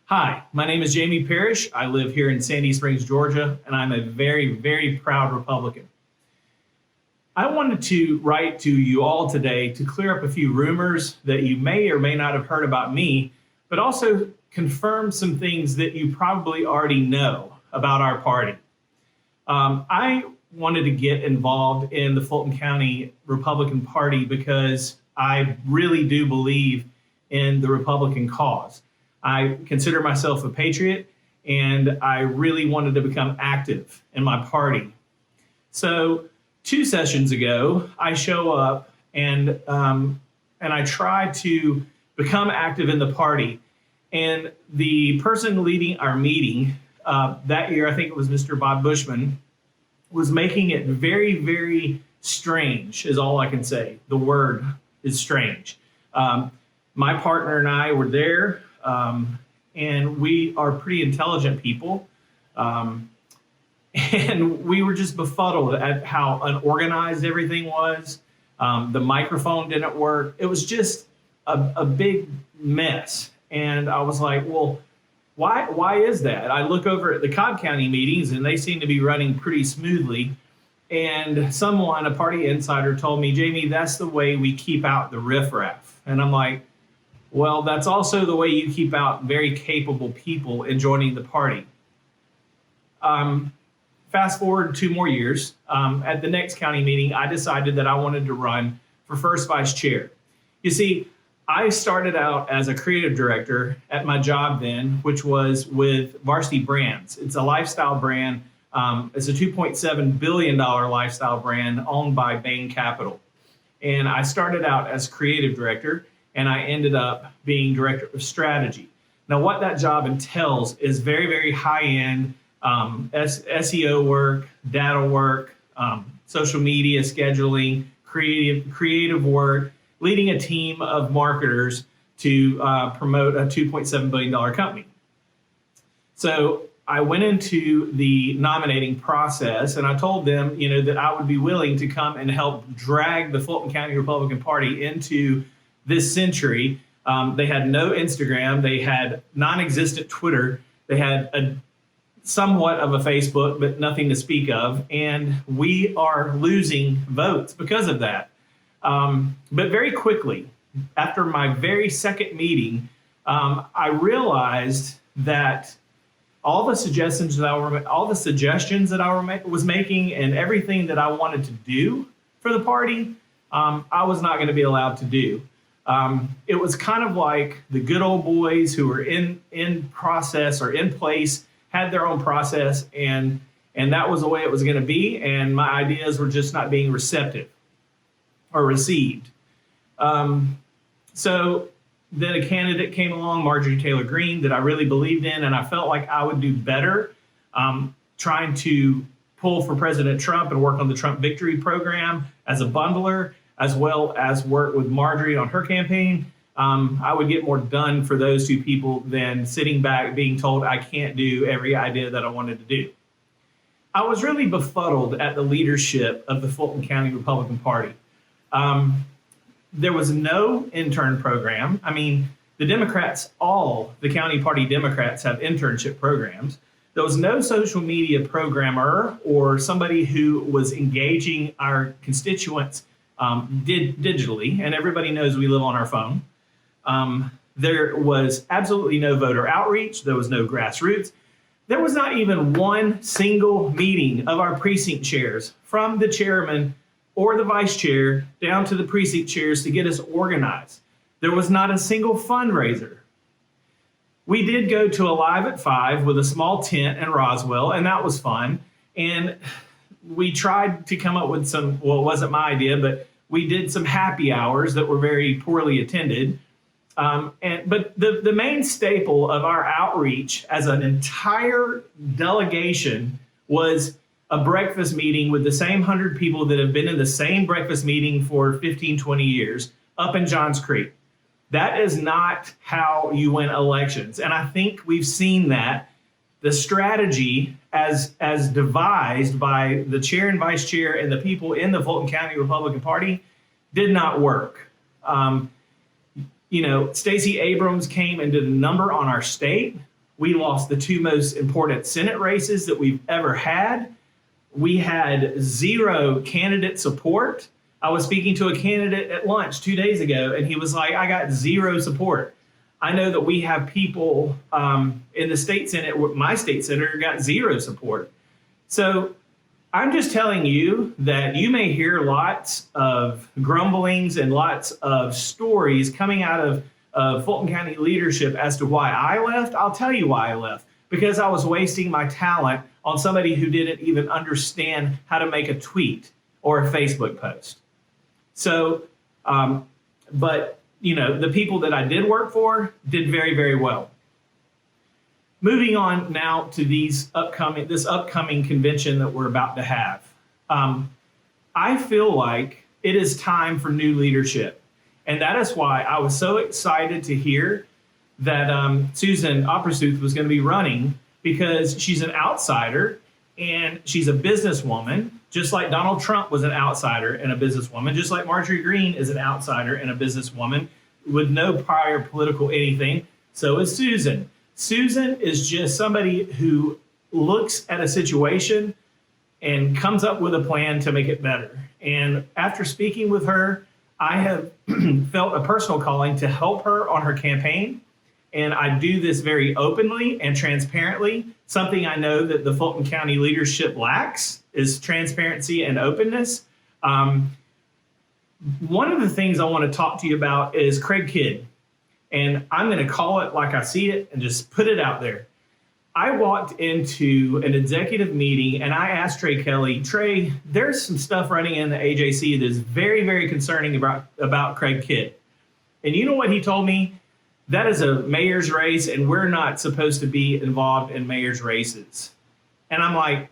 Hi, my name is Jamie Parrish. I live here in Sandy Springs, Georgia, and I'm a very, very proud Republican. I wanted to write to you all today to clear up a few rumors that you may or may not have heard about me, but also confirm some things that you probably already know about our party. I wanted to get involved in the Fulton County Republican Party because I really do believe in the Republican cause. I consider myself a patriot, and I really wanted to become active in my party. So 2 sessions ago, I show up and I try to become active in the party. And the person leading our meeting that year, I think it was Mr. Bob Bushman, was making it very, very strange, is all I can say. The word is strange. My partner and I were there. And we are pretty intelligent people. And we were just befuddled at how unorganized everything was. The microphone didn't work. It was just a big mess. And I was like, well, why is that? I look over at the Cobb County meetings and they seem to be running pretty smoothly. And someone, a party insider, told me, Jamie, that's the way we keep out the riffraff. And I'm like, well, that's also the way you keep out very capable people in joining the party. Fast forward 2 more years. At the next county meeting, I decided that I wanted to run for first vice chair. You see, I started out as a creative director at my job then, which was with Varsity Brands. It's a lifestyle brand. It's a $2.7 billion lifestyle brand owned by Bain Capital. And I started out as creative director, and I ended up being director of strategy. Now, what that job entails is very, very high-end SEO work, data work, social media scheduling, creative work, leading a team of marketers to promote a $2.7 billion company. So I went into the nominating process, and I told them, that I would be willing to come and help drag the Fulton County Republican Party into this century. They had no Instagram. They had non-existent Twitter. They had somewhat of a Facebook, but nothing to speak of. And we are losing votes because of that. But very quickly, after my very second meeting, I realized that all the suggestions that I was making, and everything that I wanted to do for the party, I was not going to be allowed to do. It was kind of like the good old boys who were in process or in place, had their own process, and that was the way it was going to be, and my ideas were just not being received. So then a candidate came along, Marjorie Taylor Greene, that I really believed in, and I felt like I would do better trying to pull for President Trump and work on the Trump Victory Program as a bundler, as well as work with Marjorie on her campaign. I would get more done for those 2 people than sitting back being told I can't do every idea that I wanted to do. I was really befuddled at the leadership of the Fulton County Republican Party. There was no intern program. I mean, the Democrats, all the county party Democrats have internship programs. There was no social media programmer or somebody who was engaging our constituents digitally, and everybody knows we live on our phone. There was absolutely no voter outreach. There was no grassroots. There was not even one single meeting of our precinct chairs, from the chairman or the vice chair down to the precinct chairs, to get us organized. There was not a single fundraiser. We did go to a Live at 5 with a small tent in Roswell, and that was fun. And we tried to come up with some, well, it wasn't my idea, but we did some happy hours that were very poorly attended. But the main staple of our outreach as an entire delegation was a breakfast meeting with the same 100 people that have been in the same breakfast meeting for 15, 20 years up in Johns Creek. That is not how you win elections. And I think we've seen that. The strategy as devised by the chair and vice chair and the people in the Fulton County Republican Party did not work. Stacey Abrams came and did a number on our state We lost the two most important Senate races that we've ever had. We had zero candidate support. I was speaking to a candidate at lunch 2 days ago, and he was like, I got zero support. I know that we have people in the state Senate, my state senator got zero support. So I'm just telling you that you may hear lots of grumblings and lots of stories coming out of Fulton County leadership as to why I left. I'll tell you why I left. Because I was wasting my talent on somebody who didn't even understand how to make a tweet or a Facebook post. So, but the people that I did work for did very, very well. Moving on now to this upcoming convention that we're about to have. I feel like it is time for new leadership. And that is why I was so excited to hear that Susan Oppersuth was going to be running, because she's an outsider and she's a businesswoman, just like Donald Trump was an outsider and a businesswoman, just like Marjorie Greene is an outsider and a businesswoman with no prior political anything. So is Susan. Susan is just somebody who looks at a situation and comes up with a plan to make it better. And after speaking with her, I have felt a personal calling to help her on her campaign. And I do this very openly and transparently. Something I know that the Fulton County leadership lacks is transparency and openness. One of the things I want to talk to you about is Craig Kidd. And I'm going to call it like I see it and just put it out there. I walked into an executive meeting and I asked Trey Kelly, Trey, there's some stuff running in the AJC that is very, very concerning about Craig Kidd. And you know what he told me? That is a mayor's race, and we're not supposed to be involved in mayor's races. And I'm like,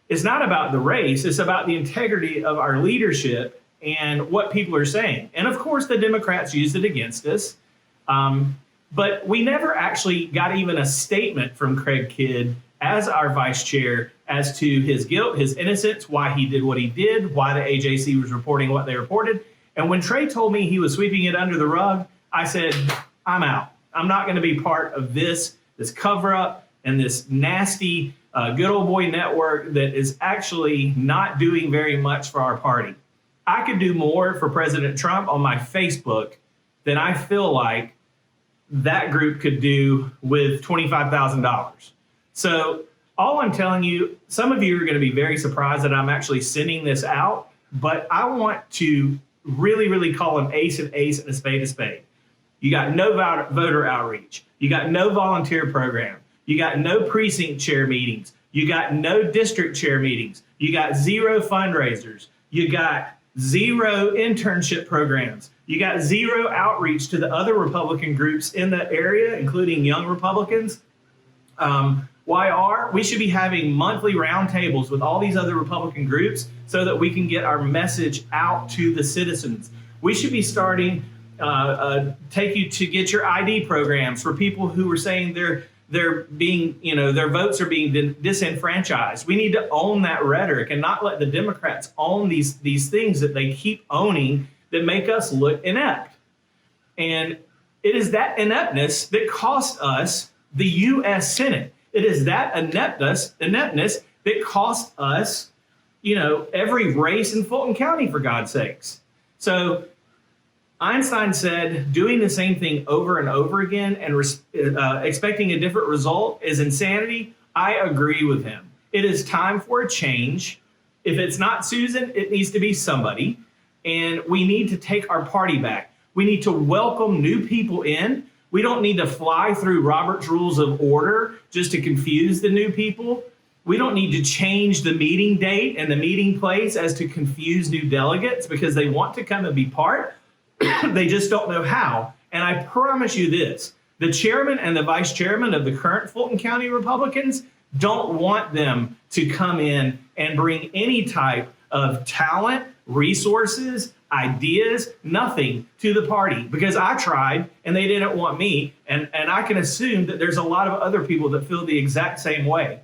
it's not about the race. It's about the integrity of our leadership and what people are saying. And of course, the Democrats used it against us. But we never actually got even a statement from Craig Kidd as our vice chair as to his guilt, his innocence, why he did what he did, why the AJC was reporting what they reported. And when Trey told me he was sweeping it under the rug, I said, I'm out. I'm not going to be part of this cover up and this nasty good old boy network that is actually not doing very much for our party. I could do more for President Trump on my Facebook than I feel like that group could do with $25,000. So all I'm telling you, some of you are going to be very surprised that I'm actually sending this out, but I want to really, really call an ace and a spade a spade. You got no voter outreach. You got no volunteer program. You got no precinct chair meetings. You got no district chair meetings. You got zero fundraisers. You got zero internship programs. You got zero outreach to the other Republican groups in the area, including young Republicans. We should be having monthly roundtables with all these other Republican groups so that we can get our message out to the citizens. We should be starting take you to get your ID programs for people who are saying they're being, their votes are being disenfranchised. We need to own that rhetoric and not let the Democrats own these things that they keep owning that make us look inept. And it is that ineptness that cost us the U.S. Senate. It is that ineptness that cost us, every race in Fulton County, for God's sakes. So Einstein said doing the same thing over and over again and expecting a different result is insanity. I agree with him. It is time for a change. If it's not Susan, it needs to be somebody. And we need to take our party back. We need to welcome new people in. We don't need to fly through Robert's Rules of Order just to confuse the new people. We don't need to change the meeting date and the meeting place as to confuse new delegates because they want to come and be part. They just don't know how. And I promise you this, the chairman and the vice chairman of the current Fulton County Republicans don't want them to come in and bring any type of talent, resources, ideas, nothing to the party, because I tried and they didn't want me. And I can assume that there's a lot of other people that feel the exact same way.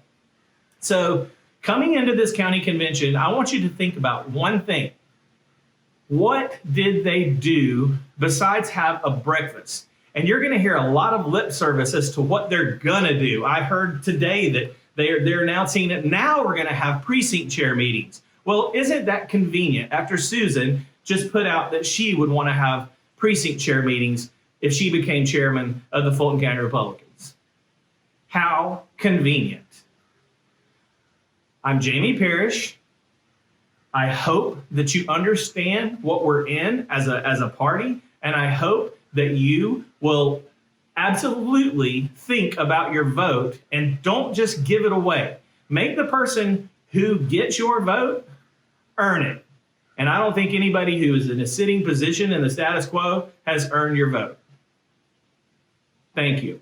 So coming into this county convention, I want you to think about one thing. What did they do besides have a breakfast? And you're going to hear a lot of lip service as to what they're going to do. I heard today that they're announcing that now we're going to have precinct chair meetings. Well, isn't that convenient after Susan just put out that she would want to have precinct chair meetings if she became chairman of the Fulton County Republicans? How convenient. I'm Jamie Parrish. I hope that you understand what we're in as a party, and I hope that you will absolutely think about your vote and don't just give it away. Make the person who gets your vote earn it. And I don't think anybody who is in a sitting position in the status quo has earned your vote. Thank you.